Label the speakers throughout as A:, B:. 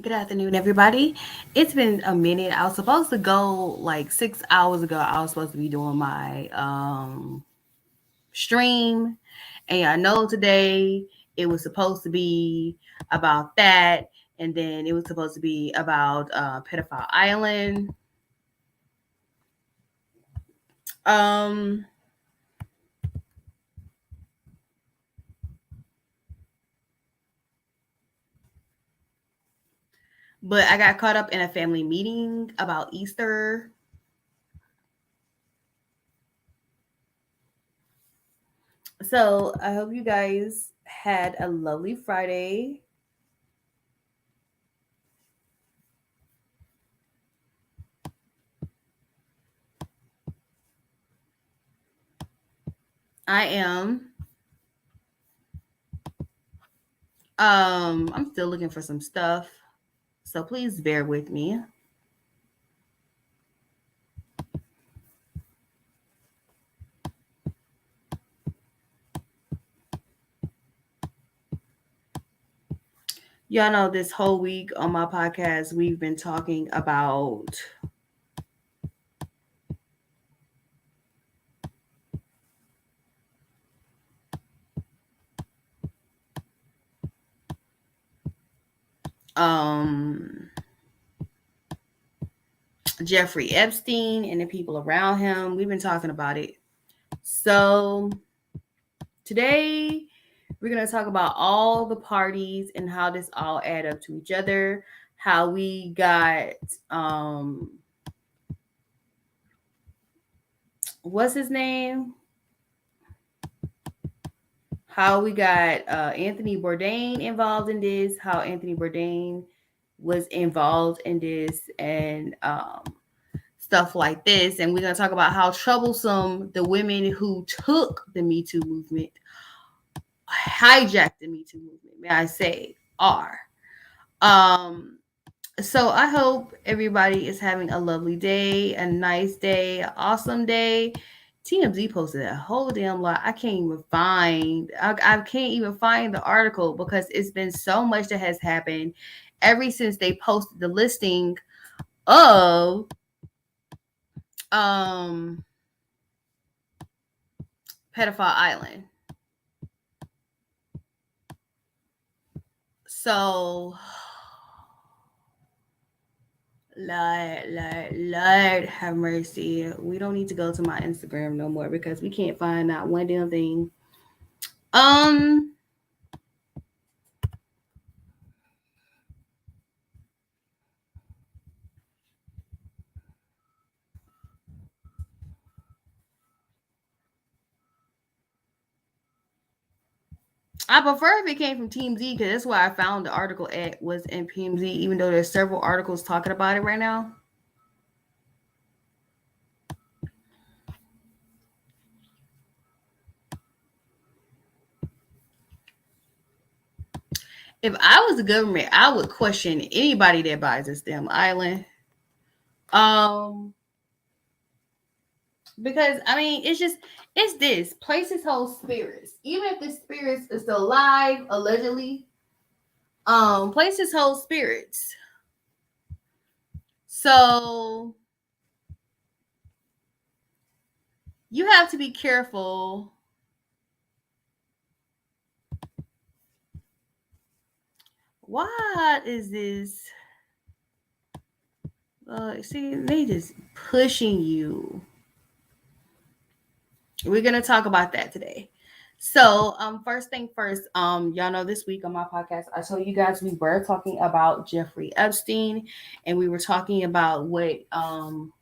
A: Good afternoon, everybody. It's been a minute. I was supposed to go like 6 hours ago. I was supposed to be doing my stream, and I know today it was supposed to be about that, and then it was supposed to be about Pedophile Island. Um, but I got caught up in a family meeting about Easter. So I hope you guys had a lovely Friday. I am. I'm still looking for some stuff, so please bear with me. Y'all know this whole week on my podcast, we've been talking about um Jeffrey Epstein and the people around him. We've been talking about it. So today we're gonna talk about all the parties and how this all add up to each other, how we got um what's his name? How we got Anthony Bourdain involved in this, how Anthony Bourdain was involved in this, and stuff like this. And we're going to talk about how troublesome the women who took the Me Too movement, hijacked the Me Too movement, may I say, are. Um, so I hope everybody is having a lovely day, a nice day, an awesome day. TMZ posted a whole damn lot. I can't even find. I can't even find the article because it's been so much that has happened ever since they posted the listing of um Pedophile Island. So Lord have mercy. We don't need to go to my Instagram no more because we can't find not one damn thing. Um, I prefer if it came from Team Z because that's why I found the article at was in Team Z, even though there's several articles talking about it right now. If I was the government, I would question anybody that buys this damn island. Um, because I mean, it's this places hold spirits. Even if the spirits is still alive, allegedly, places hold spirits. So you have to be careful. What is this? See, they just pushing you. We're gonna talk about that today. So, first thing first, y'all know this week on my podcast, I told you guys we were talking about Jeffrey Epstein, and we were talking about what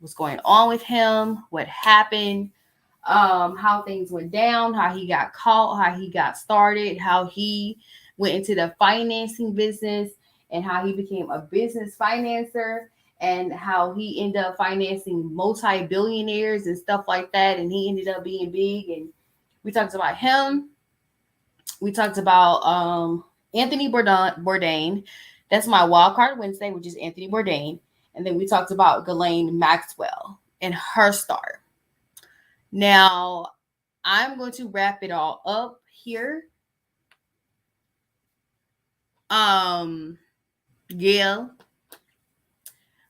A: was going on with him, what happened, how things went down, how he got caught, how he got started, how he went into the financing business, and how he became a business financer, and how he ended up financing multi-billionaires and stuff like that, and he ended up being big. And we talked about him. We talked about Anthony Bourdain. That's my wild card Wednesday, which is Anthony Bourdain. And then we talked about Ghislaine Maxwell and her start. Now, I'm going to wrap it all up here. Um, Yeah.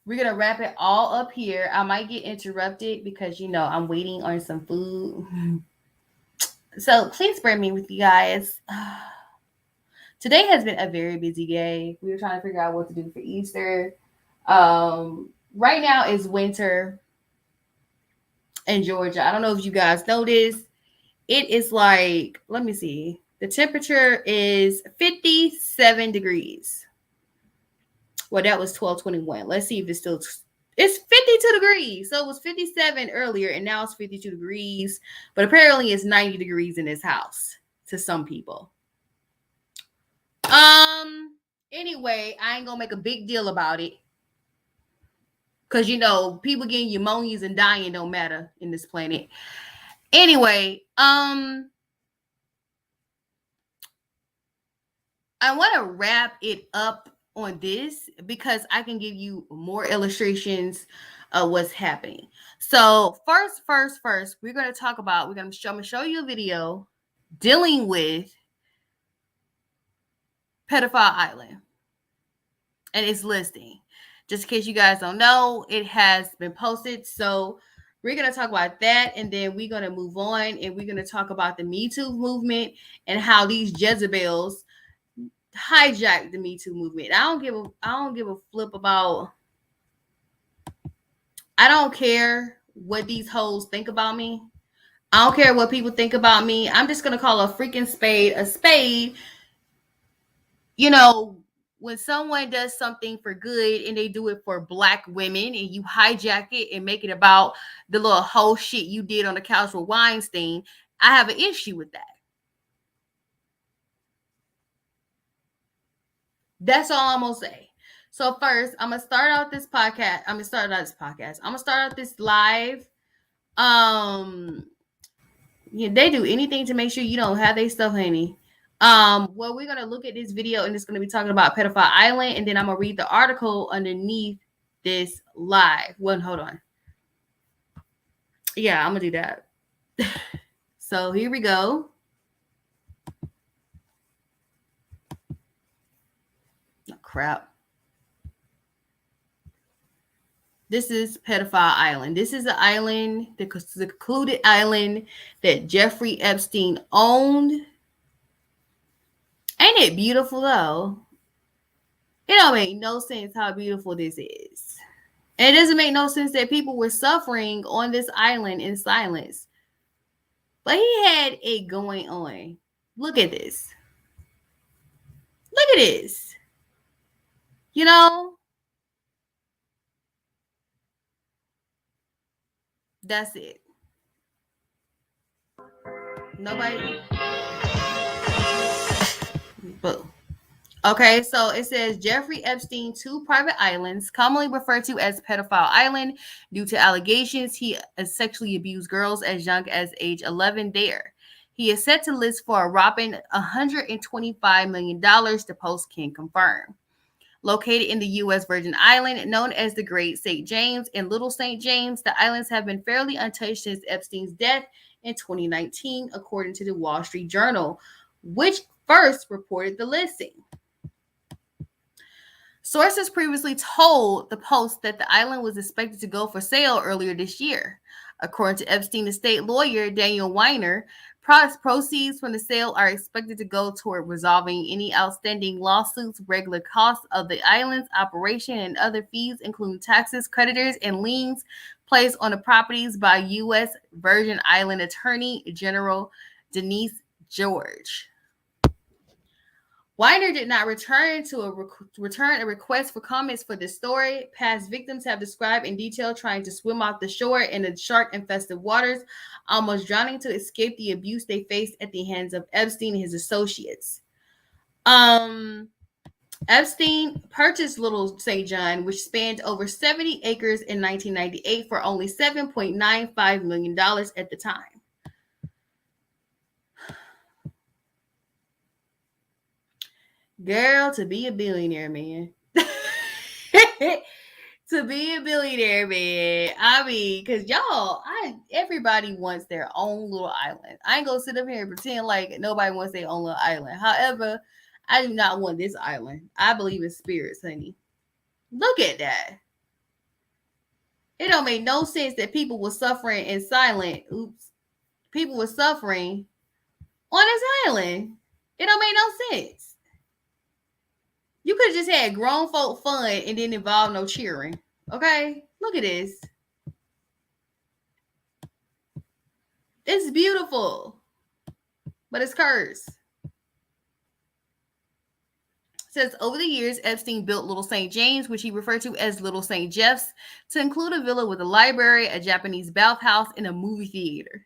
A: We're going to wrap it all up here. I might get interrupted because, I'm waiting on some food. So please bear me with you guys. Today has been a very busy day. We were trying to figure out what to do for Easter. Right now is winter in Georgia. I don't know if you guys know this. It is like, let me see. The temperature is 57 degrees. Well, that was 12:21. Let's see if it's still. It's 52 degrees. So it was 57 earlier, and now it's 52 degrees. But apparently, it's 90 degrees in this house to some people. Anyway, I ain't gonna make a big deal about it. Because, people getting pneumonias and dying don't matter in this planet. Anyway, I want to wrap it up on this because I can give you more illustrations of what's happening. So first, we're going to I'm going to show you a video dealing with Pedophile Island and its listing. Just in case you guys don't know, it has been posted. So we're going to talk about that, and then we're going to move on, and we're going to talk about the Me Too movement and how these Jezebels hijacked the Me Too movement. I don't give a flip about. I don't care what these hoes think about me. I don't care what people think about me. I'm just gonna call a freaking spade a spade. When someone does something for good and they do it for Black women, and you hijack it and make it about the little whole shit you did on the couch with Weinstein, I have an issue with that. That's all I'm gonna say. So first, I'm gonna start out this podcast. I'm gonna start out this live. They do anything to make sure you don't have their stuff, honey. Well, we're gonna look at this video, and it's gonna be talking about Pedophile Island, and then I'm gonna read the article underneath this live. Well, hold on. Yeah, I'm gonna do that. So here we go. Oh, crap. This is Pedophile Island. This is the island, the secluded island that Jeffrey Epstein owned. Ain't it beautiful, though? It don't make no sense how beautiful this is. And it doesn't make no sense that people were suffering on this island in silence. But he had it going on. Look at this. Look at this. That's it. Nobody. Boom. Okay, so it says Jeffrey Epstein, 2 private islands, commonly referred to as Pedophile Island, due to allegations he sexually abused girls as young as age 11 there. He is set to list for a whopping $125 million, the Post can confirm. Located in the U.S. Virgin Island, known as the Great St. James and Little St. James, the islands have been fairly untouched since Epstein's death in 2019, according to the Wall Street Journal, which first reported the listing. Sources previously told the Post that the island was expected to go for sale earlier this year. According to Epstein estate lawyer Daniel Weiner, proceeds from the sale are expected to go toward resolving any outstanding lawsuits, regular costs of the island's operation, and other fees, including taxes, creditors, and liens placed on the properties by U.S. Virgin Island Attorney General Denise George. Weiner did not return a request for comments for this story. Past victims have described in detail trying to swim off the shore in the shark-infested waters, almost drowning to escape the abuse they faced at the hands of Epstein and his associates. Epstein purchased Little St. John, which spanned over 70 acres in 1998 for only $7.95 million at the time. Girl, to be a billionaire, man. To be a billionaire, man. I mean, because everybody wants their own little island. I ain't gonna sit up here and pretend like nobody wants their own little island. However, I do not want this island. I believe in spirits, honey. Look at that. It don't make no sense that people were suffering in silent. Oops. People were suffering on this island. It don't make no sense. You could have just had grown folk fun and didn't involve no cheering. Okay? Look at this. It's beautiful. But it's cursed. Says over the years, Epstein built Little St. James, which he referred to as Little St. Jeff's, to include a villa with a library, a Japanese bathhouse, and a movie theater.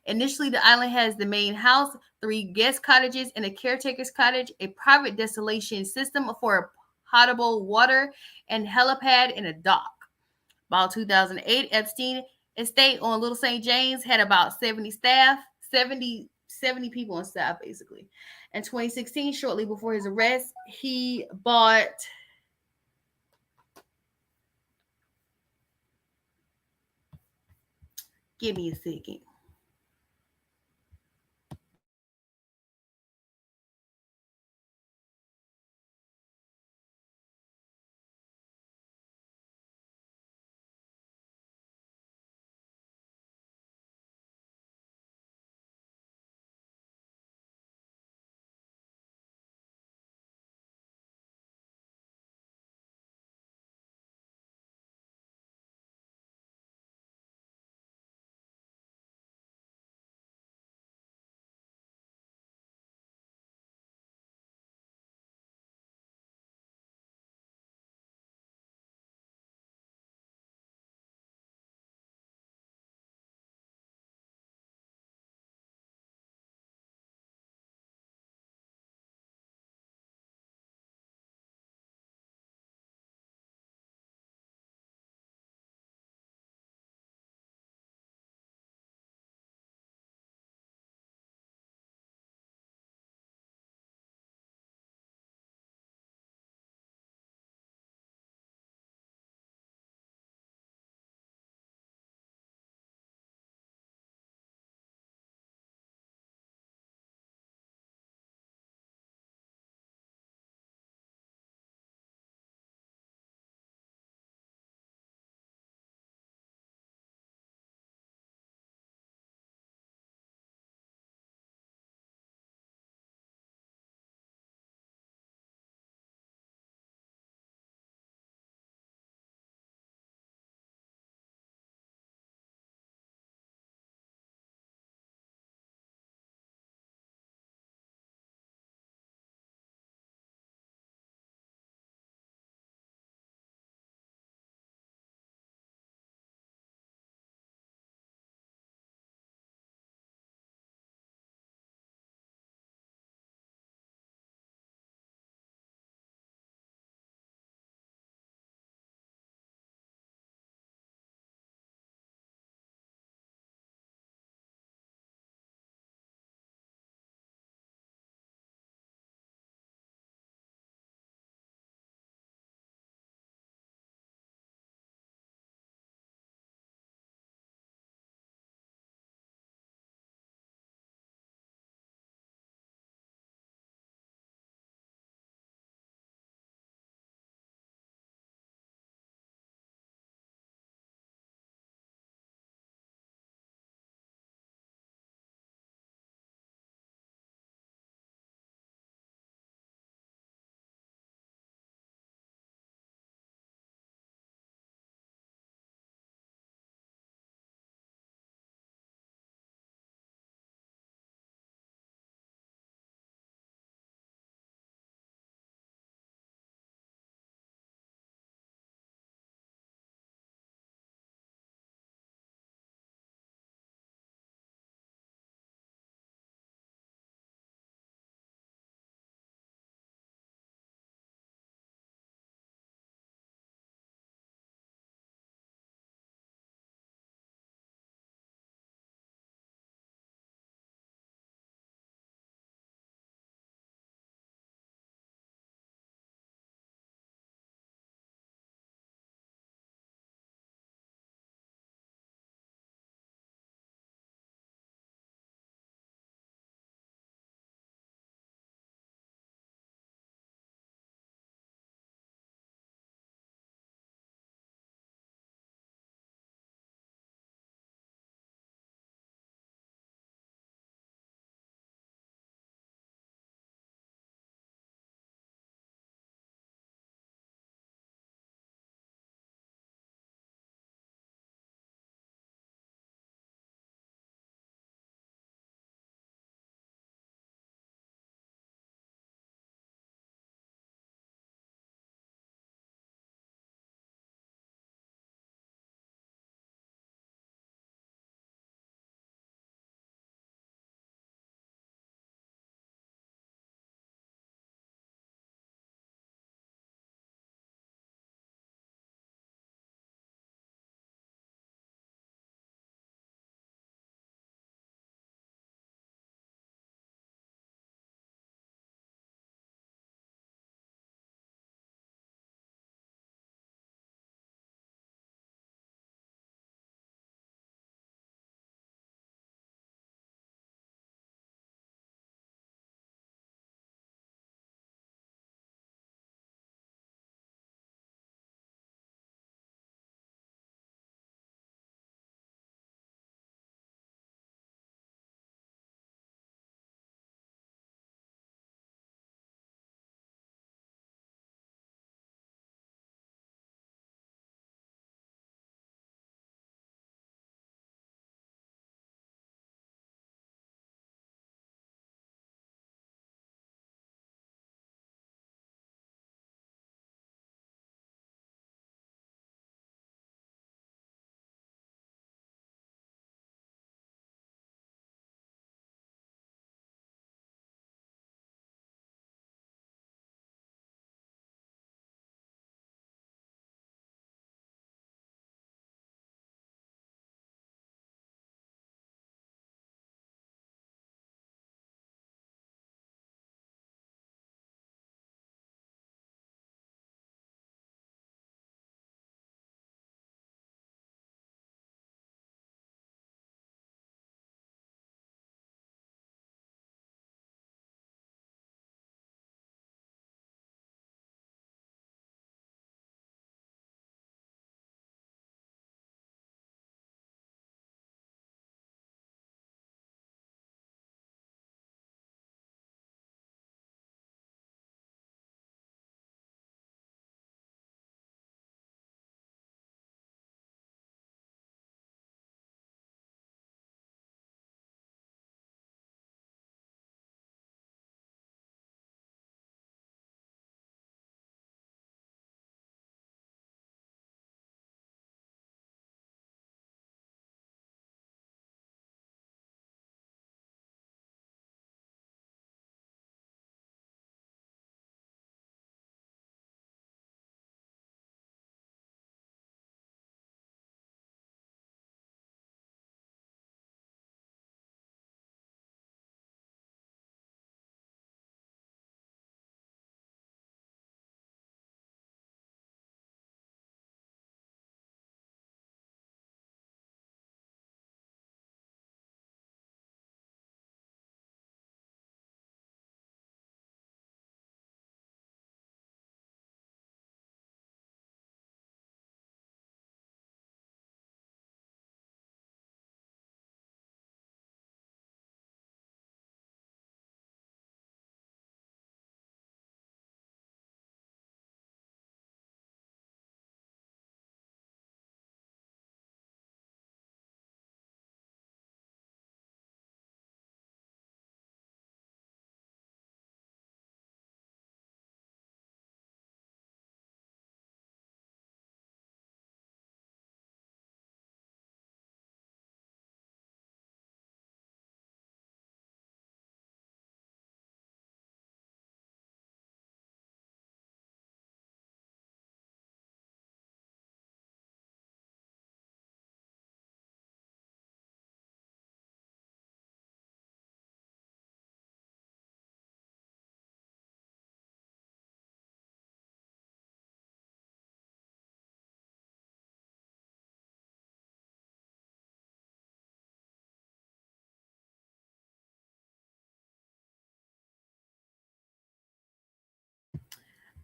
A: Initially, the island has the main house, 3 guest cottages, and a caretaker's cottage, a private desalination system for potable water, and helipad and a dock. By 2008, Epstein estate on Little St. James had about 70 staff, 70 people on staff, basically. In 2016, shortly before his arrest, he bought. Give me a second.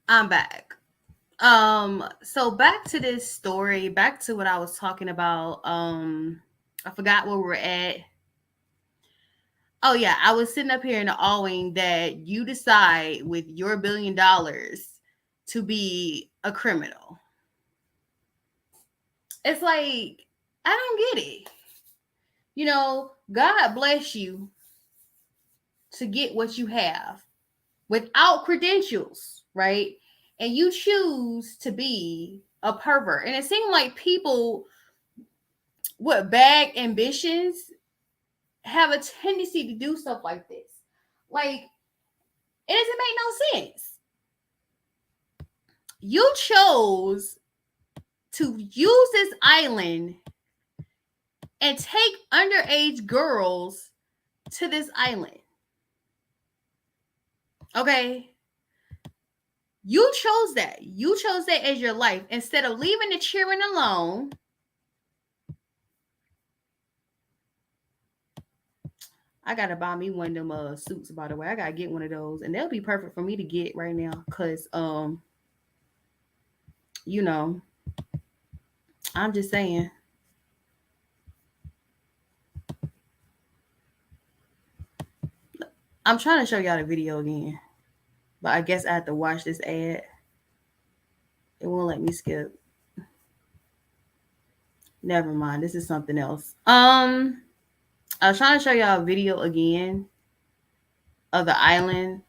A: I'm back. So back to this story, back to what I was talking about. I forgot where we're at. Oh yeah, I was sitting up here in the awing that you decide with your $1 billion to be a criminal. It's like I don't get it. God bless you to get what you have without credentials, right? And you choose to be a pervert. And it seemed like people with bad ambitions have a tendency to do stuff like this. Like, it doesn't make no sense. You chose to use this island and take underage girls to this island. Okay? You chose that. You chose that as your life. Instead of leaving the children alone, I gotta buy me one of them suits, by the way. I gotta get one of those. And they'll be perfect for me to get right now. Cause you know, I'm just saying. I'm trying to show y'all the video again. But I guess I have to watch this ad. It won't let me skip. Never mind. This is something else. I was trying to show y'all a video again of the island.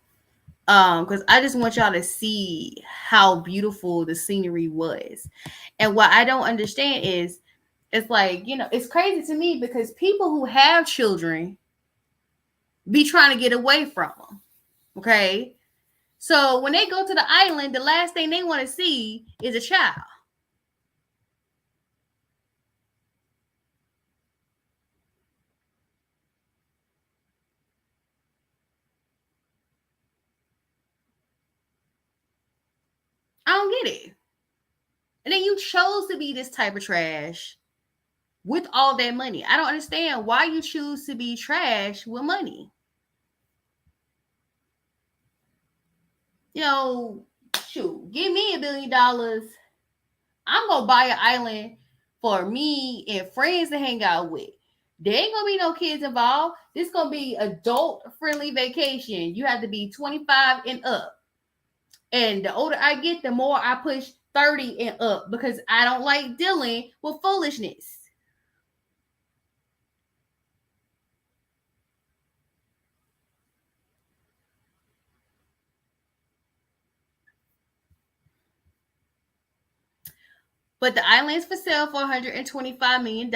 A: Because I just want y'all to see how beautiful the scenery was. And what I don't understand is it's like, it's crazy to me because people who have children be trying to get away from them. Okay. So when they go to the island, the last thing they want to see is a child. I don't get it. And then you chose to be this type of trash with all that money. I don't understand why you choose to be trash with money. Shoot, give me $1 billion. I'm gonna buy an island for me and friends to hang out with. There ain't gonna be no kids involved. This gonna be adult friendly vacation. You have to be 25 and up. And the older I get, the more I push 30 and up because I don't like dealing with foolishness. But the island's for sale for $125 million.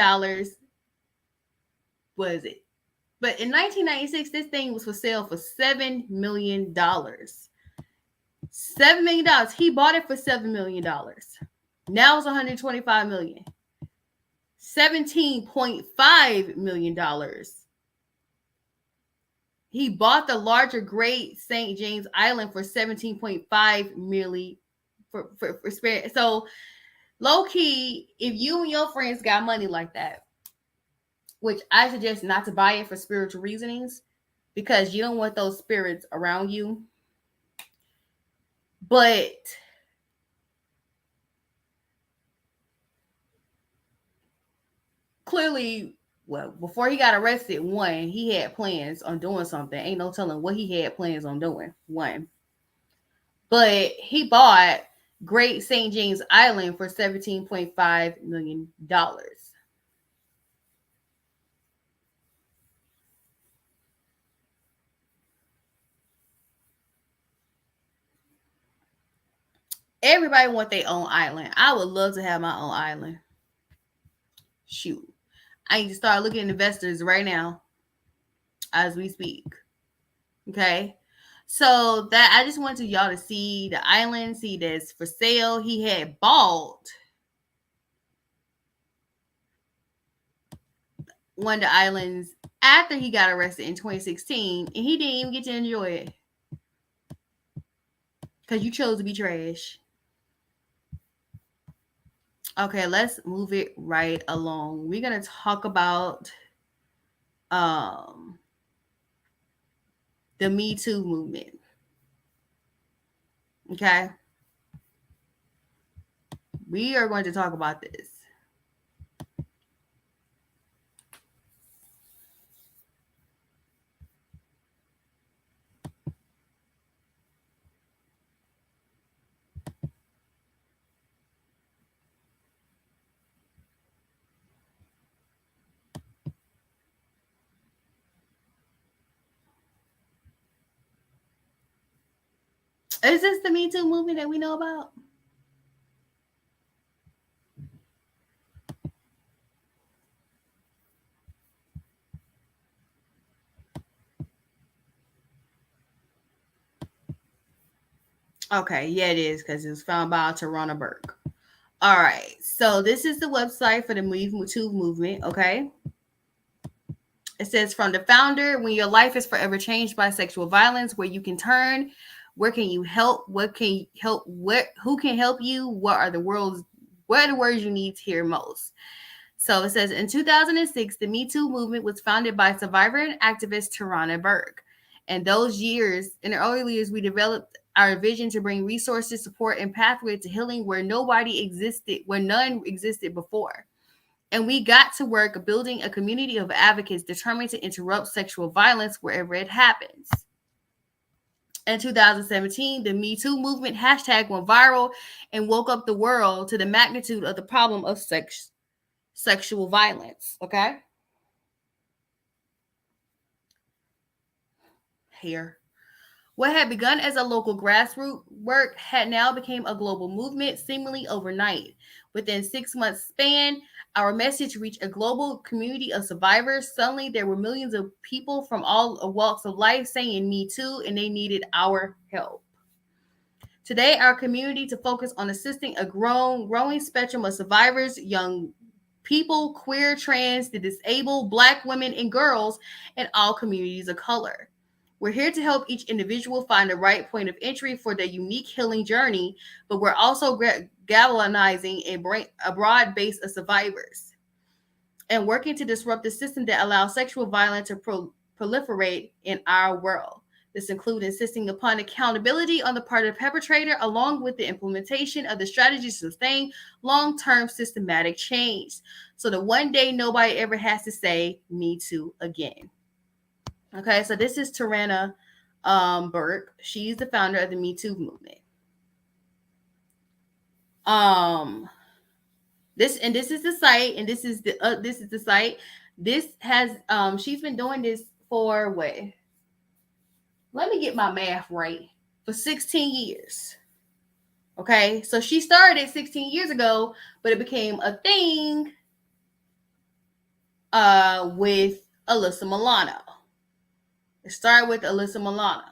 A: Was it? But in 1996, this thing was for sale for $7 million. $7 million. He bought it for $7 million. Now it's $125 million. $17.5 million. He bought the larger Great St. James Island for $17.5 million for spare. So low key, if you and your friends got money like that, which I suggest not to buy it for spiritual reasonings, because you don't want those spirits around you. But clearly, well, before he got arrested, one, he had plans on doing something. Ain't no telling what he had plans on doing. One. But he bought Great St. James Island for $17.5 million. Everybody want their own island. I would love to have my own island. Shoot. I need to start looking at investors right now as we speak. Okay. So that I just wanted y'all to see the island, see this for sale. He had bought one of the islands after he got arrested in 2016, and he didn't even get to enjoy it because you chose to be trash. Okay, let's move it right along. We're gonna talk about the Me Too movement. Okay. We are going to talk about this. Is this the Me Too movement that we know about? Okay, yeah, it is because it was found by Tarana Burke. All right, so this is the website for the Me Too movement. Okay, it says from the founder, when your life is forever changed by sexual violence, where you can turn, where can you help, what can help, what who can help you, what are the words you need to hear most. So it says in 2006, the Me Too movement was founded by survivor and activist Tarana Burke. And in the early years, we developed our vision to bring resources, support, and pathway to healing where none existed before. And we got to work building a community of advocates determined to interrupt sexual violence wherever it happens. In 2017, the Me Too movement hashtag went viral and woke up the world to the magnitude of the problem of sexual violence. Okay. Here. What had begun as a local grassroots work had now become a global movement seemingly overnight. Within 6 months span, our message reached a global community of survivors. Suddenly, there were millions of people from all walks of life saying me too, and they needed our help. Today, our community to focus on assisting a growing spectrum of survivors, young people, queer, trans, the disabled, Black women, and girls in all communities of color. We're here to help each individual find the right point of entry for their unique healing journey, but we're also galvanizing a broad base of survivors and working to disrupt the system that allows sexual violence to proliferate in our world. This includes insisting upon accountability on the part of the perpetrator, along with the implementation of the strategies to sustain long-term systematic change, so that one day nobody ever has to say "Me Too" again. Okay, so this is Tarana Burke. She's the founder of the Me Too movement. This is the site, and this is the site. This has she's been doing this for what? Let me get my math right. For 16 years. Okay, so she started 16 years ago, but it became a thing with Alyssa Milano. It started with Alyssa Milano,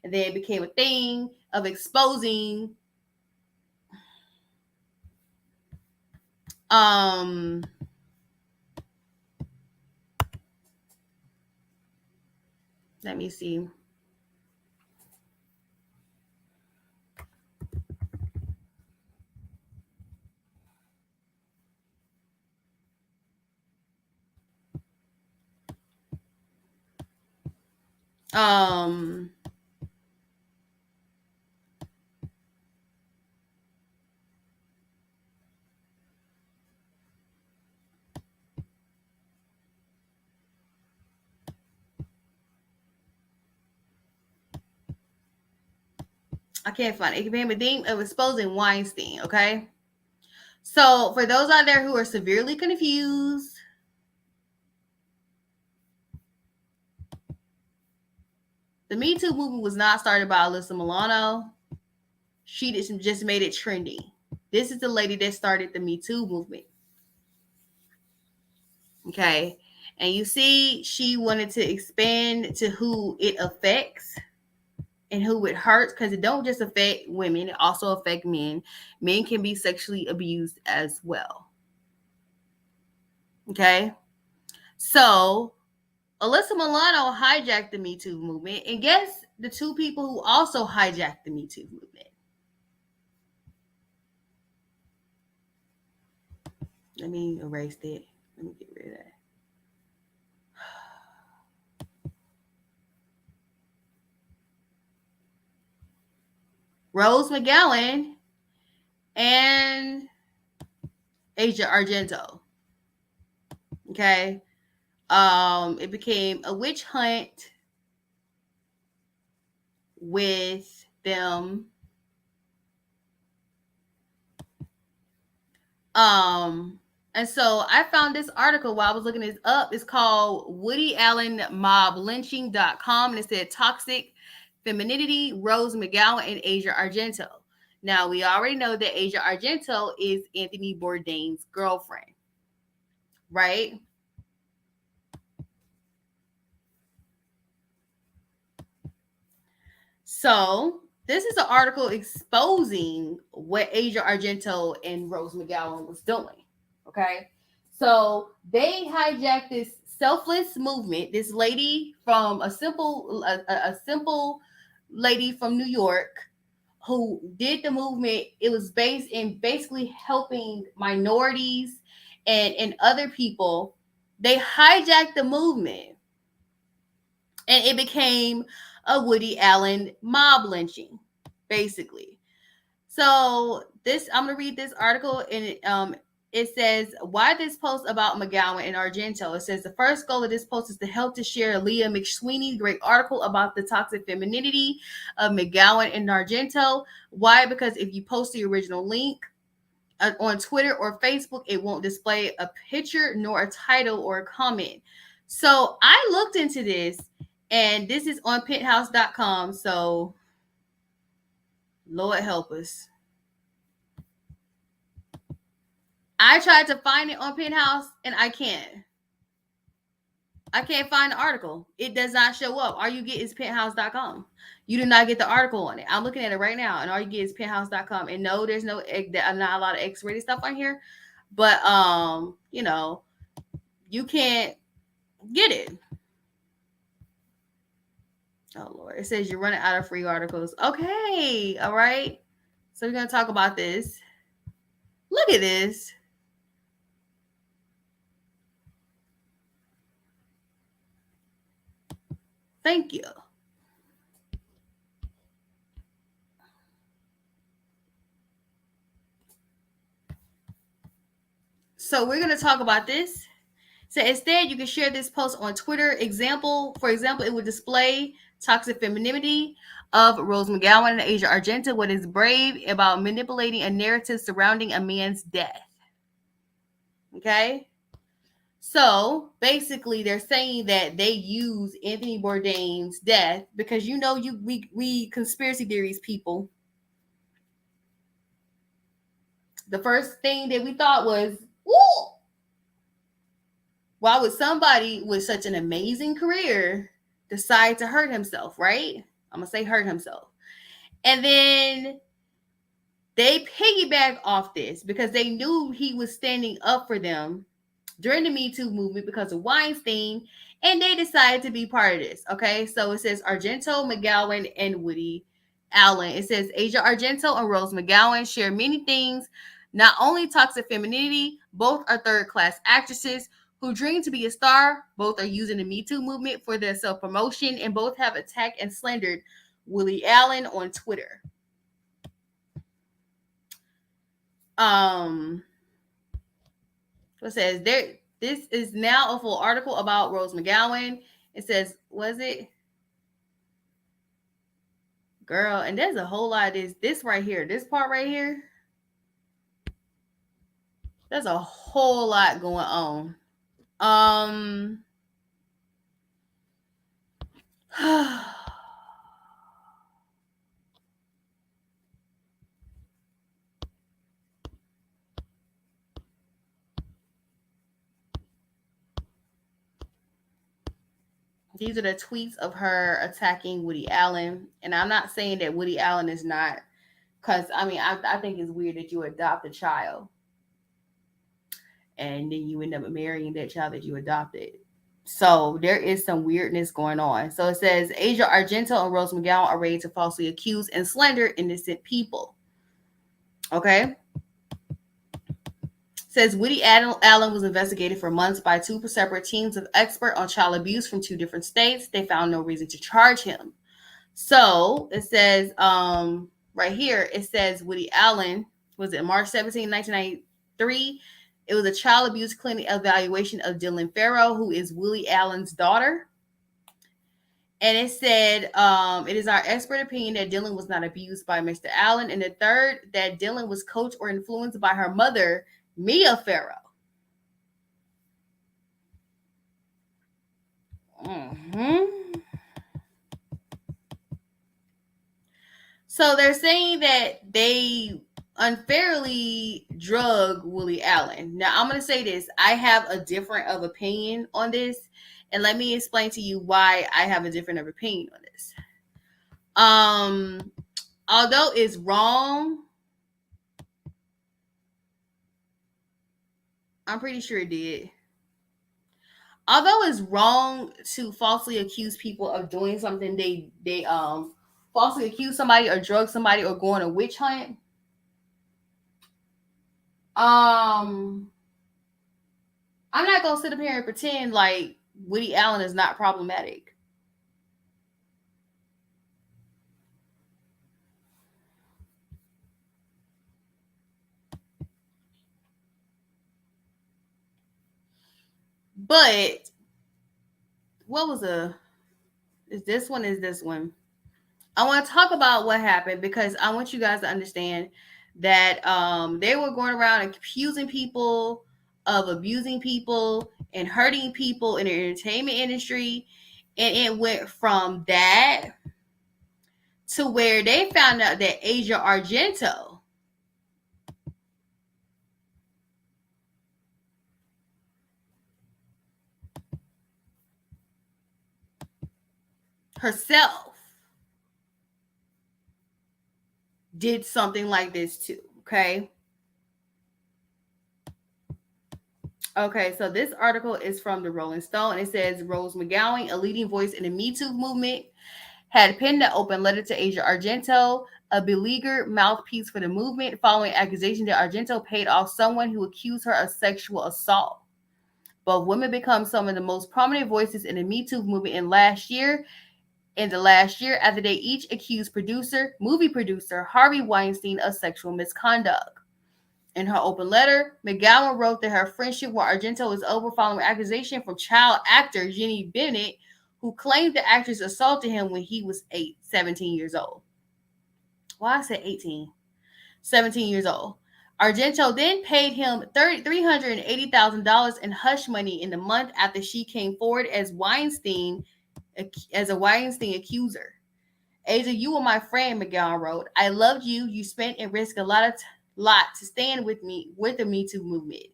A: and then it became a thing of exposing let me see. Um I can't find it. It became a theme of exposing Weinstein, okay? So for those out there who are severely confused, the Me Too movement was not started by Alyssa Milano. She just made it trendy. This is the lady that started the Me Too movement. Okay. And you see, she wanted to expand to who it affects and who it hurts, because it don't just affect women, it also affect men. Men can be sexually abused as well. Okay. So Alyssa Milano hijacked the Me Too movement, and guess the two people who also hijacked the Me Too movement. Let me erase that. Let me get rid of that. Rose McGowen and Asia Argento. Okay. It became a witch hunt with them. And so I found this article while I was looking this up. It's called Woody Allen Mob Lynching.com, and it said toxic femininity, Rose McGowen and Asia Argento. Now we already know that Asia Argento is Anthony Bourdain's girlfriend, right? So this is an article exposing what Asia Argento and Rose McGowan was doing. Okay. So they hijacked this selfless movement. This lady from a simple lady from New York who did the movement. It was based in basically helping minorities and other people. They hijacked the movement and it became a Woody Allen mob lynching, basically. So this, I'm gonna read this article, and it says why this post about McGowan and Argento. It says the first goal of this post is to help to share Leah McSweeney's great article about the toxic femininity of McGowan and Argento. Why? Because if you post the original link on Twitter or Facebook, it won't display a picture nor a title or a comment. So I looked into this, and this is on penthouse.com. So Lord help us. I tried to find it on Penthouse and I can't. I can't find the article. It does not show up. All you get is penthouse.com. You do not get the article on it. I'm looking at it right now, and all you get is penthouse.com. And no, there's not a lot of X-rated stuff on here. But you know, you can't get it. Oh Lord. It says you're running out of free articles. Okay. All right. So we're gonna talk about this. Look at this. Thank you. So we're going to talk about this. So instead, you can share this post on Twitter. For example, it would display toxic femininity of Rose McGowan and Asia Argento, what is brave about manipulating a narrative surrounding a man's death. Okay? So basically, they're saying that they use Anthony Bourdain's death because we conspiracy theories people. The first thing that we thought was, ooh, why would somebody with such an amazing career decide to hurt himself, right? I'm going to say hurt himself. And then they piggyback off this because they knew he was standing up for them during the Me Too movement because of Weinstein, and they decided to be part of this. Okay, so it says Argento, McGowan, and Woody Allen. It says Asia Argento and Rose McGowan share many things, not only toxic femininity, both are third-class actresses who dream to be a star. Both are using the Me Too movement for their self-promotion, and both have attacked and slandered Woody Allen on Twitter. It says there. This is now a full article about Rose McGowan. It says, was it? Girl, and there's a whole lot of this right here. This part right here. There's a whole lot going on. These are the tweets of her attacking Woody Allen. And I'm not saying that Woody Allen is not, because I think it's weird that you adopt a child and then you end up marrying that child that you adopted. So there is some weirdness going on. So it says Asia Argento and Rose McGowan are ready to falsely accuse and slander innocent people. Okay. Says Woody Allen was investigated for months by two separate teams of experts on child abuse from two different states. They found no reason to charge him. So it says right here, it says Woody Allen was it March 17, 1993? It was a child abuse clinic evaluation of Dylan Farrow, who is Willie Allen's daughter. And it said, it is our expert opinion that Dylan was not abused by Mr. Allen. And the third, that Dylan was coached or influenced by her mother, Mia Farrow. So they're saying that they unfairly drug Willie Allen. Now, I'm going to say this. I have a different of opinion on this. And let me explain to you why I have a different of opinion on this. Although it's wrong, I'm pretty sure it did. Although it's wrong to falsely accuse people of doing something, they falsely accuse somebody or drug somebody or go on a witch hunt. I'm not gonna sit up here and pretend like Woody Allen is not problematic. But what was this one? I want to talk about what happened because I want you guys to understand that they were going around accusing people of abusing people and hurting people in the entertainment industry. And it went from that to where they found out that Asia Argento herself did something like this too. Okay. Okay, so this article is from the Rolling Stone. It says Rose McGowen, a leading voice in the Me Too movement, had penned an open letter to Asia Argento, a beleaguered mouthpiece for the movement, following accusations that Argento paid off someone who accused her of sexual assault. Both women become some of the most prominent voices in the Me Too movement in the last year, after they each accused movie producer Harvey Weinstein of sexual misconduct. In her open letter, McGowan wrote that her friendship with Argento was over following accusation from child actor Jenny Bennett, who claimed the actress assaulted him when he was 17 years old. Well, I said 18. 17 years old. Argento then paid him $380,000 in hush money in the month after she came forward as a Weinstein accuser. Asia, you were my friend, McGowan wrote. I loved you. You spent and risked a lot to stand with me with the Me Too movement.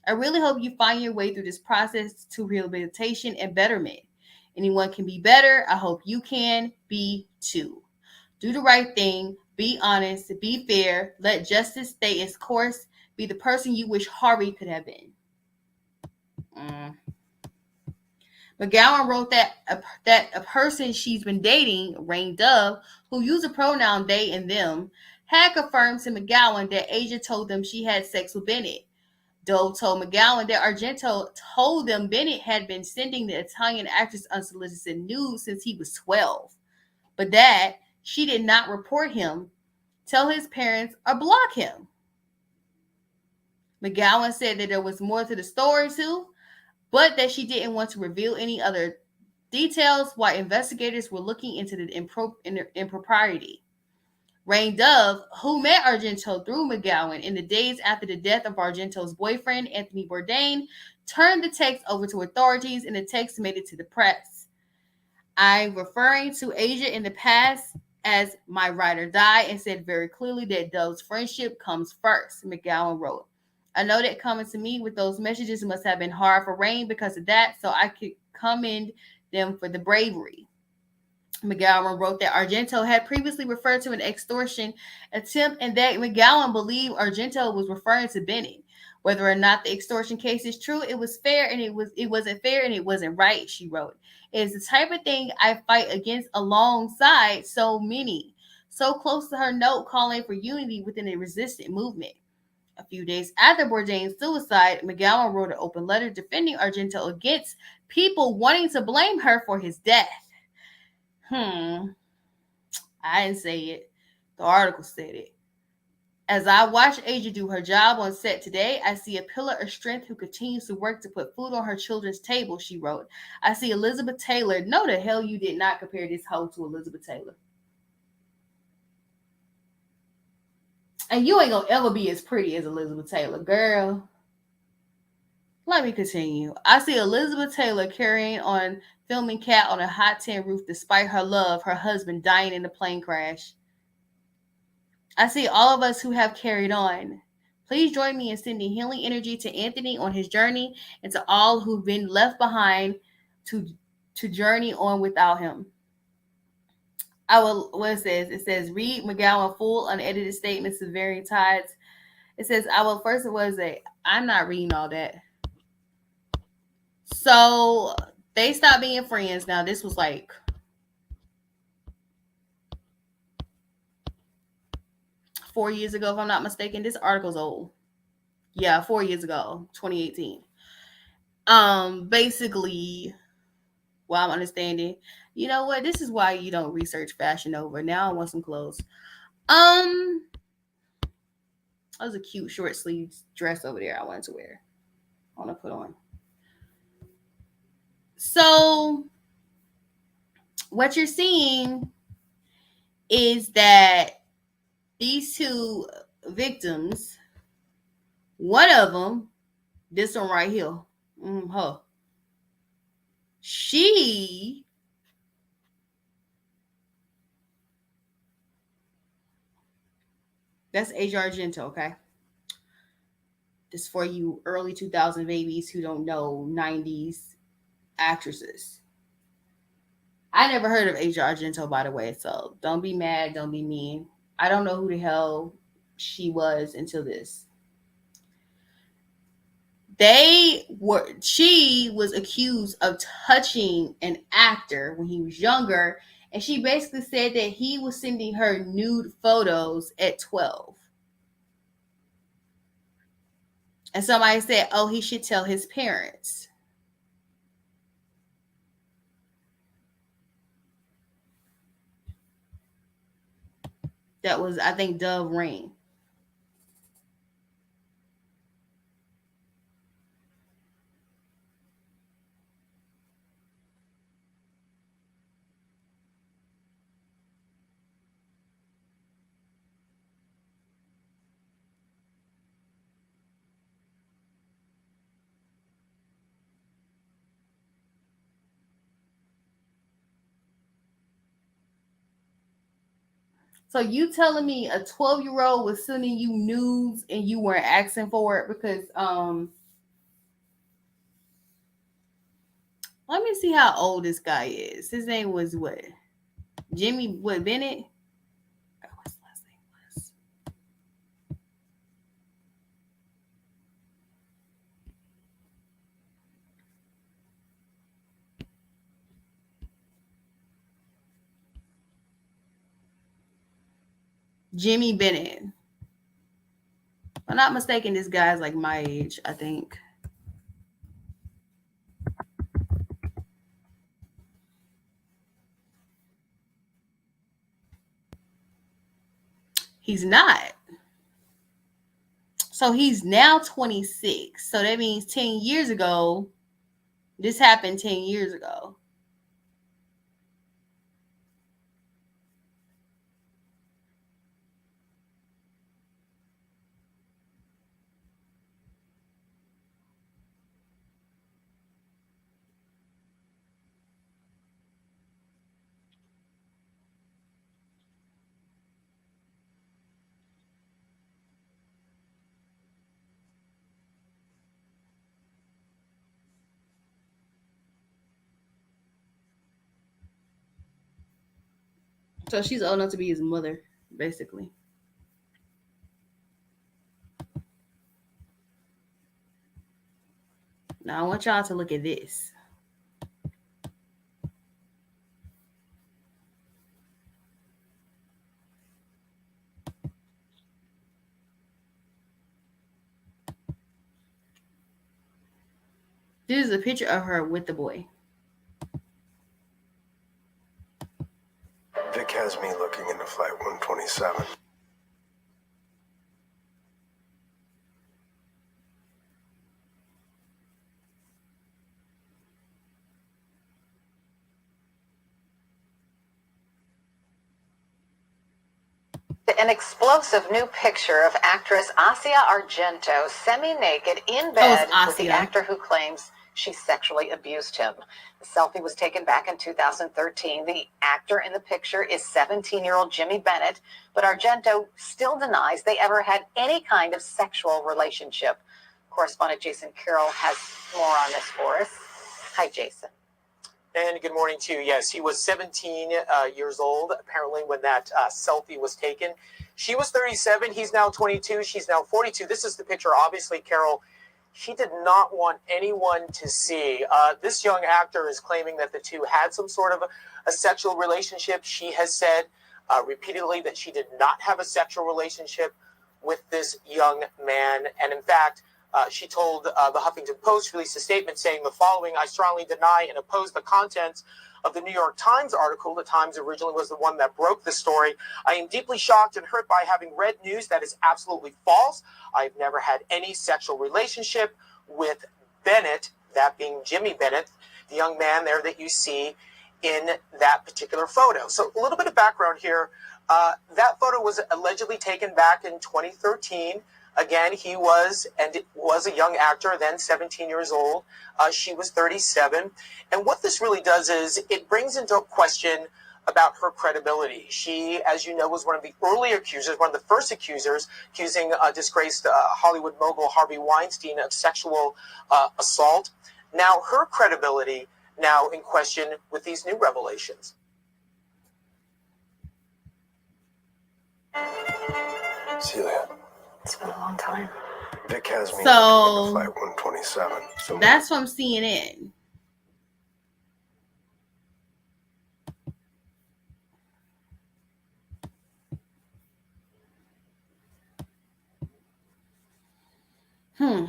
A: I really hope you find your way through this process to rehabilitation and betterment. Anyone can be better. I hope you can be too. Do the right thing. Be honest. Be fair. Let justice stay its course. Be the person you wish Harvey could have been. McGowan wrote that a person she's been dating, Rain Dove, who used the pronoun they and them, had confirmed to McGowan that Asia told them she had sex with Bennett. Dove told McGowan that Argento told them Bennett had been sending the Italian actress unsolicited nudes since he was 12, but that she did not report him, tell his parents, or block him. McGowan said that there was more to the story too, but that she didn't want to reveal any other details while investigators were looking into the impropriety. Rain Dove, who met Argento through McGowan in the days after the death of Argento's boyfriend, Anthony Bourdain, turned the text over to authorities and the text made it to the press. I'm referring to Asia in the past as my ride or die and said very clearly that Dove's friendship comes first, McGowan wrote. I know that coming to me with those messages must have been hard for Rain because of that, so I could commend them for the bravery. McGowan wrote that Argento had previously referred to an extortion attempt and that McGowan believed Argento was referring to Bennett. Whether or not the extortion case is true, it was fair and it wasn't fair and it wasn't right, she wrote. It is the type of thing I fight against alongside so many. So close to her note calling for unity within a resistant movement. A few days after Bourdain's suicide, McGowan wrote an open letter defending Argento against people wanting to blame her for his death. I didn't say it. The article said it. As I watch Asia do her job on set today, I see a pillar of strength who continues to work to put food on her children's table, she wrote. I see Elizabeth Taylor. No, the hell you did not compare this hoe to Elizabeth Taylor. And you ain't gonna ever be as pretty as Elizabeth Taylor, girl. Let me continue. I see Elizabeth Taylor carrying on filming Cat on a hot tin roof despite her love, her husband dying in a plane crash. I see all of us who have carried on. Please join me in sending healing energy to Anthony on his journey and to all who've been left behind to journey on without him. I will, what it says, read McGowan full unedited statements of varying tides. It says, I will first, I'm not reading all that. So they stopped being friends. Now, this was like 4 years ago, if I'm not mistaken. This article's old. Yeah, 4 years ago, 2018. Basically, what I'm understanding, you know what? This is why you don't research Fashion Nova. Now I want some clothes. That was a cute short sleeve dress over there I wanted to wear. I want to put on. So, what you're seeing is that these two victims, one of them, this one right here, her, she that's Asia Argento, okay? This for you early 2000 babies who don't know 90s actresses. I never heard of Asia Argento, by the way, so don't be mad, don't be mean. I don't know who the hell she was until this. She was accused of touching an actor when he was younger, and she basically said that he was sending her nude photos at 12. And somebody said, oh, he should tell his parents. That was, I think, Dove Rain. So you telling me a 12-year-old was sending you nudes and you weren't asking for it? Because let me see how old this guy is. His name was what? Jimmy Bennett? What's the last name was? Jimmy Bennett. If I'm not mistaken, this guy's like my age, I think. He's not. So he's now 26. So that means 10 years ago, this happened 10 years ago. So she's old enough to be his mother, basically. Now I want y'all to look at this. This is a picture of her with the boy.
B: Vic has me looking into Flight 127. An explosive new picture of actress Asia Argento semi-naked in bed with the actor who claims she sexually abused him. The selfie was taken back in 2013. The actor in the picture is 17-year-old Jimmy Bennett, but Argento still denies they ever had any kind of sexual relationship. Correspondent Jason Carroll has more on this for us. Hi, Jason.
C: And good morning to you. Yes, he was 17 years old, apparently, when that selfie was taken. She was 37. He's now 22. She's now 42. This is the picture, obviously, Carol. She did not want anyone to see. This young actor is claiming that the two had some sort of a sexual relationship. She has said repeatedly that she did not have a sexual relationship with this young man. And in fact, she told the Huffington Post, released a statement saying the following: I strongly deny and oppose the contents of the New York Times article. The Times originally was the one that broke the story. I am deeply shocked and hurt by having read news that is absolutely false. I've never had any sexual relationship with Bennett, that being Jimmy Bennett, the young man there that you see in that particular photo. So a little bit of background here. That photo was allegedly taken back in 2013. Again, he was a young actor, then 17 years old. She was 37. And what this really does is it brings into question about her credibility. She, as you know, was one of the early accusers, one of the first accusers, accusing disgraced Hollywood mogul Harvey Weinstein of sexual assault. Now, her credibility now in question with these new revelations.
D: Celia.
B: It's been a long time.
D: Vic has me
A: So
D: flight 127. So
A: that's from CNN. I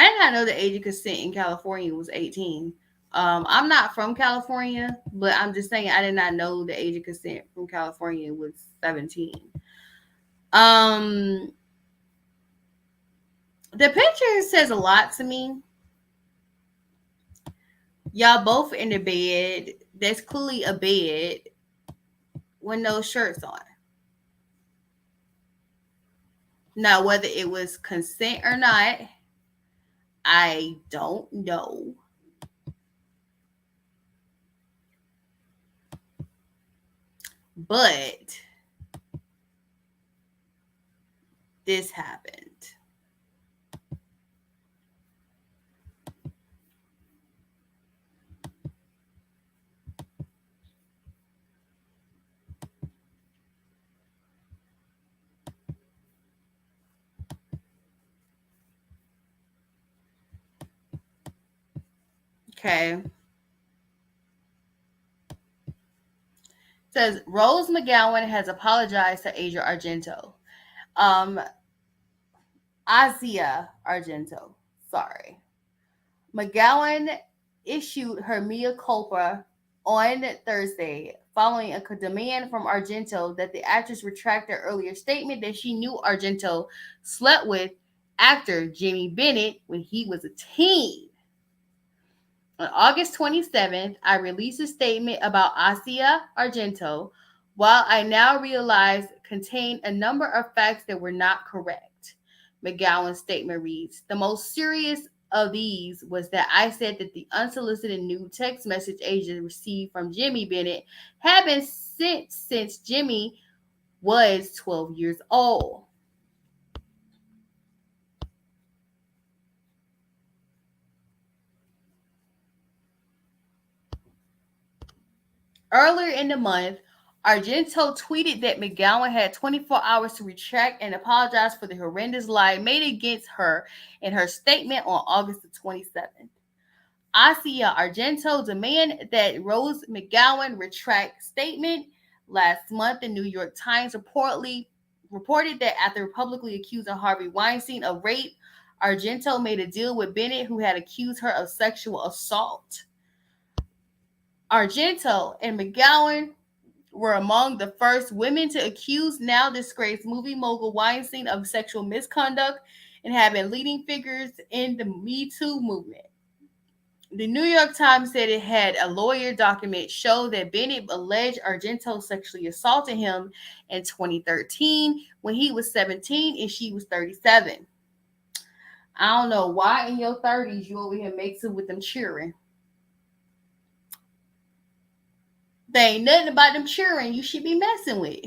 A: did not know the age of consent in California was 18. I'm not from California, but I'm just saying I did not know the age of consent from California was 17. The picture says a lot to me. Y'all both in the bed. There's clearly a bed with no shirts on. Now, whether it was consent or not, I don't know. But this happened. Okay. It says Rose McGowen has apologized to Asia Argento. Asia Argento. Sorry. McGowan issued her mea culpa on Thursday following a demand from Argento that the actress retract her earlier statement that she knew Argento slept with actor Jimmy Bennett when he was a teen. On August 27th, I released a statement about Asia Argento, while I now realize contained a number of facts that were not correct. McGowan's statement reads, the most serious of these was that I said that the unsolicited nude text message Asia received from Jimmy Bennett had been sent since Jimmy was 12 years old. Earlier in the month, Argento tweeted that McGowan had 24 hours to retract and apologize for the horrendous lie made against her in her statement on August the 27th. Asia Argento demanded that Rose McGowan retract statement. Last month, the New York Times reported that after publicly accusing Harvey Weinstein of rape, Argento made a deal with Bennett, who had accused her of sexual assault. Argento and McGowan were among the first women to accuse now disgraced movie mogul Weinstein of sexual misconduct and have been leading figures in the Me Too movement. The New York Times said it had a lawyer document show that Bennett alleged Argento sexually assaulted him in 2013 when he was 17 and she was 37. I don't know why in your 30s you over here mixing with them children. There ain't nothing about them children you should be messing with.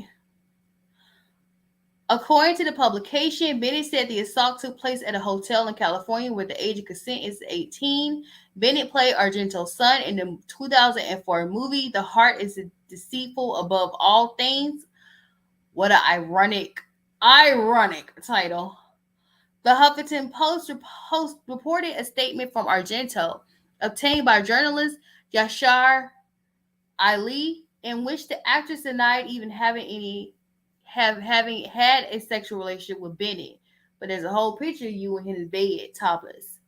A: According to the publication, Bennett said the assault took place at a hotel in California where the age of consent is 18. Bennett played Argento's son in the 2004 movie The Heart is Deceitful Above All Things. What an ironic title. The Huffington Post reported a statement from Argento obtained by journalist Yashar Ali, in which the actress denied even having had a sexual relationship with Bennett, but there's a whole picture of you in his bed, topless.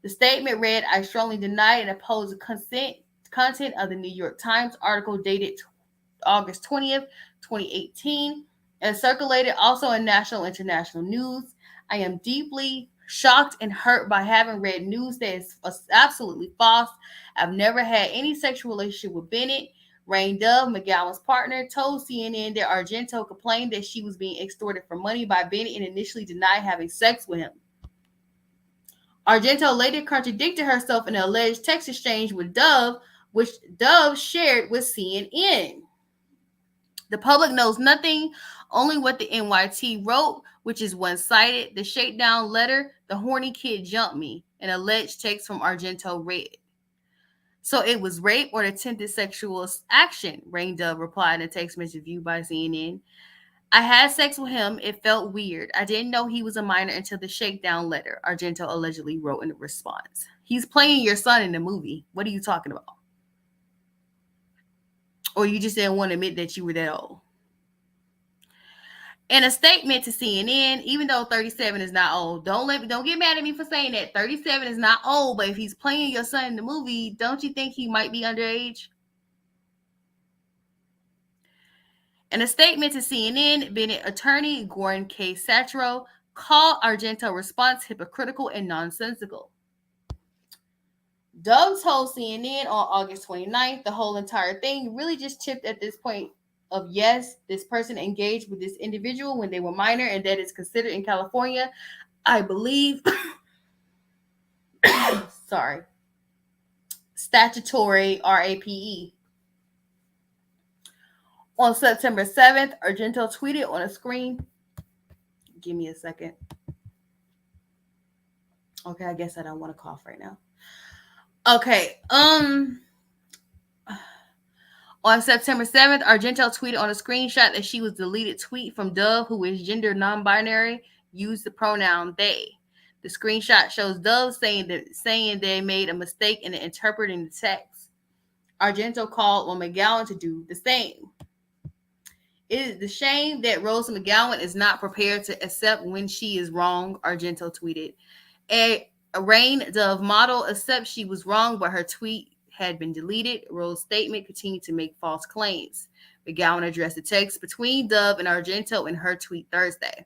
A: The statement read, "I strongly deny and oppose the content of the New York Times article dated August 20th, 2018, and circulated also in national and international news. I am deeply shocked and hurt by having read news that is absolutely false. I've never had any sexual relationship with Bennett." Rain Dove, McGowan's partner, told CNN that Argento complained that she was being extorted for money by Bennett and initially denied having sex with him. Argento later contradicted herself in an alleged text exchange with Dove, which Dove shared with CNN. The public knows nothing, only what the NYT wrote, which is one-sided. The shakedown letter, "The horny kid jumped me," an alleged text from Argento read. "So it was rape or attempted sexual action," Rain Dove replied in a text message viewed by CNN. "I had sex with him. It felt weird. I didn't know he was a minor until the shakedown letter," Argento allegedly wrote in response. He's playing your son in the movie. What are you talking about? Or you just didn't want to admit that you were that old. In a statement to CNN, even though 37 is not old, don't get mad at me for saying that. 37 is not old, but if he's playing your son in the movie, don't you think he might be underage? In a statement to CNN, Bennett attorney Gordon K. Satro called Argento's response hypocritical and nonsensical. Dove told CNN on August 29th the whole entire thing really just tipped at this point of, yes, this person engaged with this individual when they were minor, and that is considered in California, I believe, statutory rape. On September 7th, Argento tweeted on a screen. Give me a second. Okay, I guess I don't want to cough right now. Okay, on September 7th, Argento tweeted on a screenshot that she was deleted tweet from Dove, who is gender non-binary, used the pronoun they. The screenshot shows Dove saying they made a mistake in interpreting the text. Argento called on McGowan to do the same. "It is the shame that Rose McGowan is not prepared to accept when she is wrong," Argento tweeted. A Rain Dove model accepts she was wrong, but her tweet had been deleted. Rose's statement continued to make false claims. McGowan addressed the text between Dove and Argento in her tweet Thursday.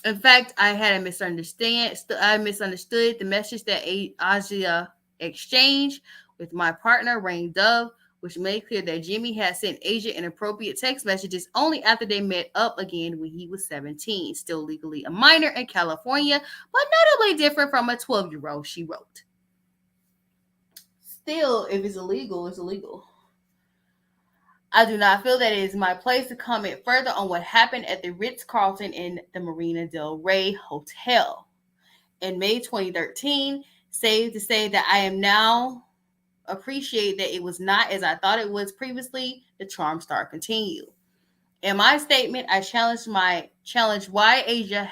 A: "In fact, I misunderstood the message that Asia exchanged with my partner, Rain Dove, which made clear that Jimmy had sent Asia inappropriate text messages only after they met up again when he was 17, still legally a minor in California, but notably different from a 12-year-old," she wrote. Still, if it's illegal, it's illegal. "I do not feel that it is my place to comment further on what happened at the Ritz-Carlton in the Marina del Rey Hotel in May 2013. Safe to say that I am now appreciate that it was not as I thought it was previously," the charm star continued. "In my statement, I challenged why Asia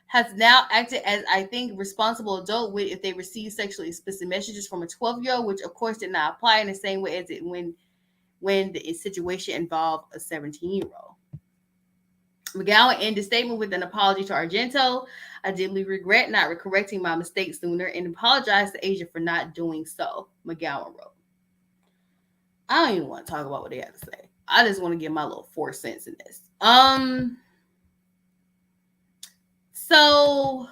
A: has now acted as, I think, responsible adult would if they receive sexually explicit messages from a 12-year-old, which of course did not apply in the same way as it when the situation involved a 17-year-old. McGowan ended the statement with an apology to Argento. "I deeply regret not correcting my mistake sooner and apologize to Asia for not doing so," McGowan wrote. I don't even want to talk about what they have to say. I just want to give my little 4 cents in this. So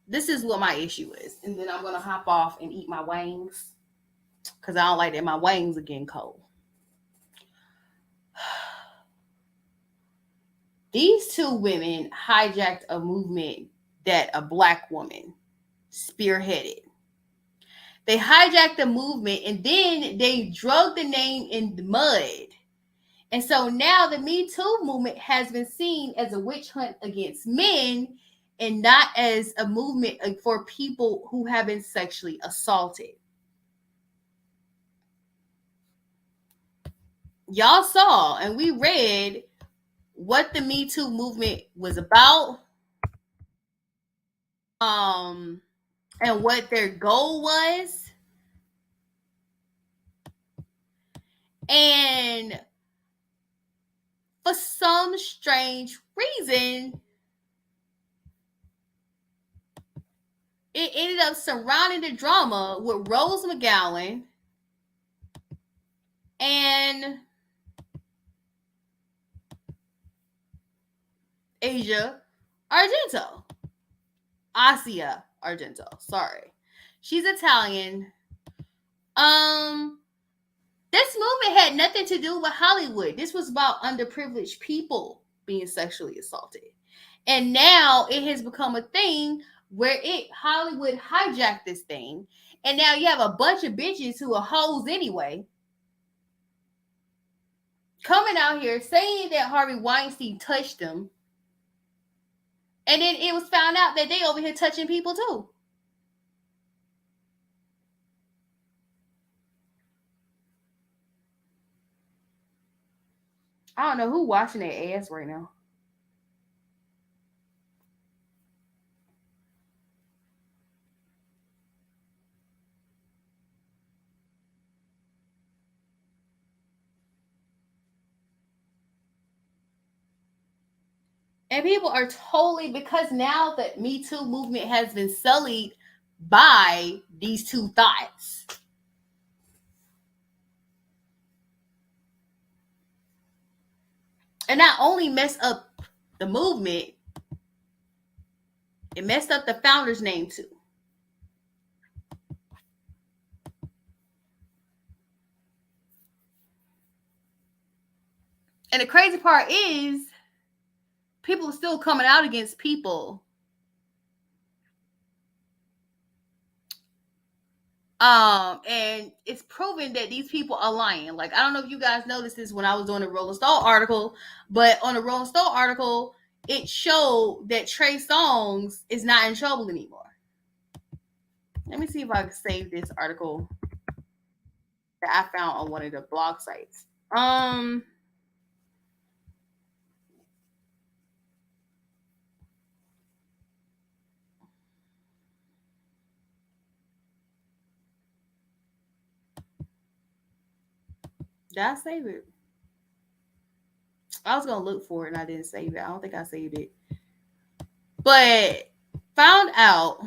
A: this is what my issue is. And then I'm going to hop off and eat my wings because I don't like that my wings are getting cold. These two women hijacked a movement that a black woman spearheaded. They hijacked the movement and then they drug the name in the mud. And so now the Me Too movement has been seen as a witch hunt against men and not as a movement for people who have been sexually assaulted. Y'all saw and we read what the Me Too movement was about, and what their goal was. And for some strange reason, it ended up surrounding the drama with Rose McGowen and Asia Argento. Sorry. She's Italian. This movement had nothing to do with Hollywood. This was about underprivileged people being sexually assaulted. And now it has become a thing where Hollywood hijacked this thing. And now you have a bunch of bitches who are hoes anyway coming out here saying that Harvey Weinstein touched them. And then it was found out that they over here touching people too. I don't know who washing their ass right now. And people are totally, because now the Me Too movement has been sullied by these two thoughts. And not only messed up the movement, it messed up the founder's name too. And the crazy part is, people are still coming out against people. And it's proven that these people are lying. Like, I don't know if you guys noticed this when I was doing a Rolling Stone article, but on the Rolling Stone article, it showed that Trey Songz is not in trouble anymore. Let me see if I can save this article that I found on one of the blog sites. Did I save it? I was going to look for it and I didn't save it. I don't think I saved it. But found out.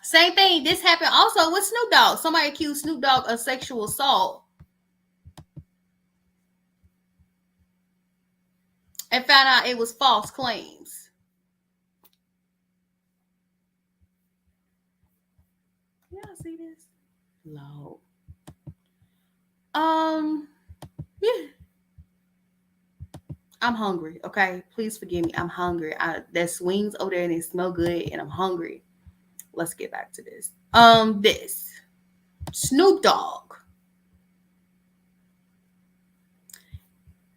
A: Same thing. This happened also with Snoop Dogg. Somebody accused Snoop Dogg of sexual assault. And found out it was false claims. Y'all see this? Low. Yeah. I'm hungry, okay? Please forgive me. I'm hungry. There's wings over there and they smell good and I'm hungry. Let's get back to this. This Snoop Dogg.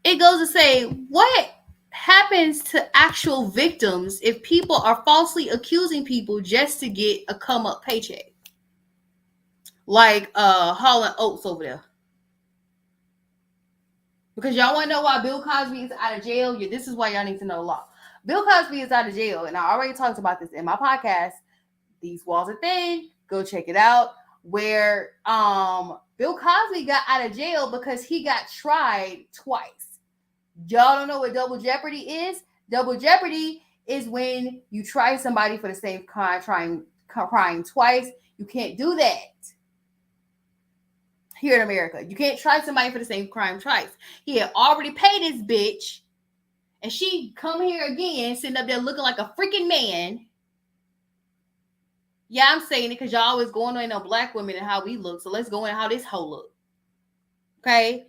A: It goes to say, what happens to actual victims if people are falsely accusing people just to get a come up paycheck? Like Hall & Oates over there. Because y'all want to know why Bill Cosby is out of jail? Yeah, this is why y'all need to know the law. Bill Cosby is out of jail, and I already talked about this in my podcast. These Walls Are Thin. Go check it out. Where Bill Cosby got out of jail because he got tried twice. Y'all don't know what double jeopardy is? Double jeopardy is when you try somebody for the same crime, trying twice. You can't do that here in America. You can't try somebody for the same crime twice. He had already paid his bitch, and she come here again, sitting up there looking like a freaking man. Yeah, I'm saying it because y'all always going on no black women and how we look. So let's go in how this hoe look. Okay?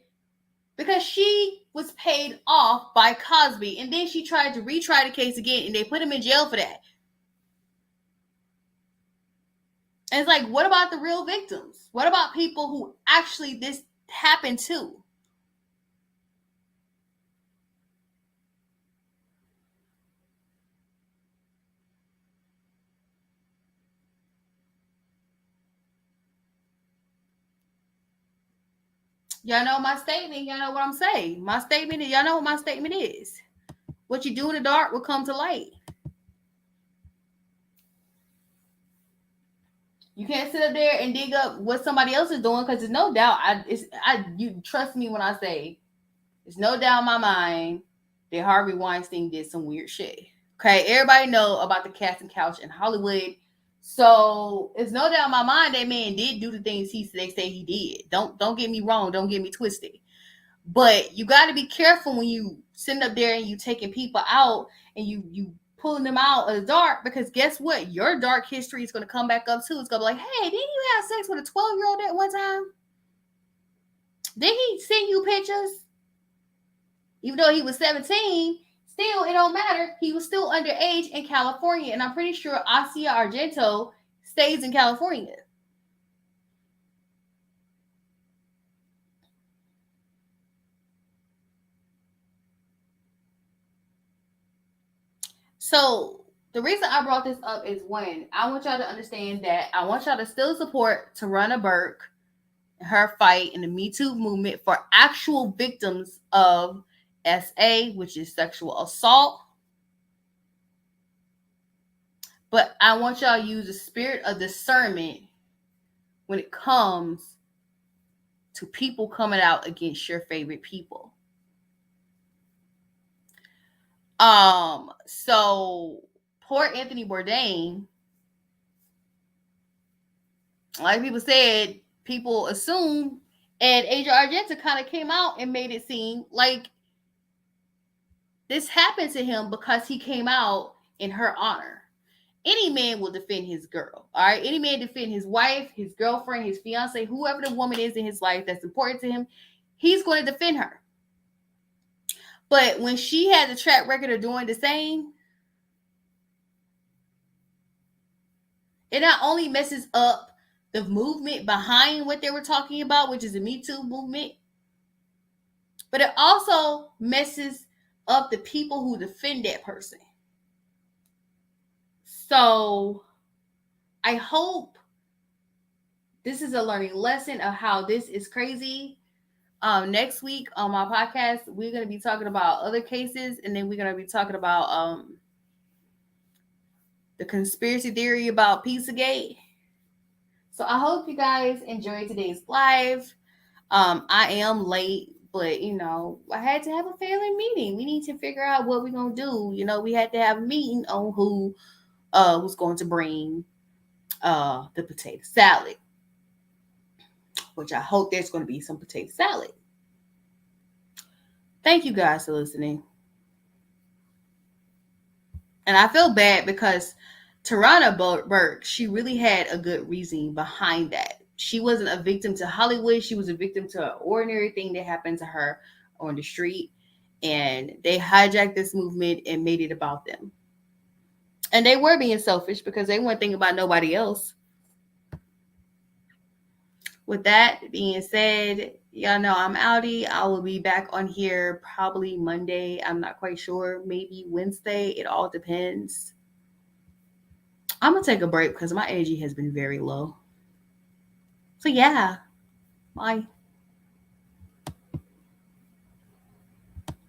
A: Because she was paid off by Cosby, and then she tried to retry the case again, and they put him in jail for that. And it's like, what about the real victims? What about people who actually this happened to? Y'all know my statement. Y'all know what I'm saying. My statement, y'all know what my statement is. What you do in the dark will come to light. You can't sit up there and dig up what somebody else is doing because there's no doubt. You trust me when I say there's no doubt in my mind that Harvey Weinstein did some weird shit. Okay, everybody know about the casting couch in Hollywood. So it's no doubt in my mind that man did do the things they say he did. Don't get me wrong. Don't get me twisted. But you got to be careful when you sitting up there and you taking people out and you pulling them out of the dark, because guess what? Your dark history is going to come back up too. It's going to be like, hey, didn't you have sex with a 12-year-old at one time? Did he send you pictures? Even though he was 17, still, it don't matter. He was still underage in California. And I'm pretty sure Asia Argento stays in California. So the reason I brought this up is, one, I want y'all to understand that I want y'all to still support Tarana Burke and her fight in the Me Too movement for actual victims of SA, which is sexual assault. But I want y'all to use the spirit of discernment when it comes to people coming out against your favorite people. So poor Anthony Bourdain, like people said, people assume, and Asia Argento kind of came out and made it seem like this happened to him because he came out in her honor. Any man will defend his girl, all right? Any man defend his wife, his girlfriend, his fiance, whoever the woman is in his life that's important to him, he's going to defend her. But when she had the track record of doing the same, it not only messes up the movement behind what they were talking about, which is the Me Too movement, but it also messes up the people who defend that person. So I hope this is a learning lesson of how this is crazy. Next week on my podcast, we're going to be talking about other cases, and then we're going to be talking about the conspiracy theory about Pizzagate. So I hope you guys enjoyed today's live. I am late, but I had to have a family meeting. We need to figure out what we're gonna do. We had to have a meeting on who was going to bring the potato salad, which I hope there's going to be some potato salad. Thank you guys for listening. And I feel bad because Tarana Burke, she really had a good reason behind that. She wasn't a victim to Hollywood. She was a victim to an ordinary thing that happened to her on the street. And they hijacked this movement and made it about them. And they were being selfish because they weren't thinking about nobody else. With that being said, y'all know I'm outie. I will be back on here probably Monday. I'm not quite sure. Maybe Wednesday. It all depends. I'm going to take a break because my energy has been very low. So yeah, bye.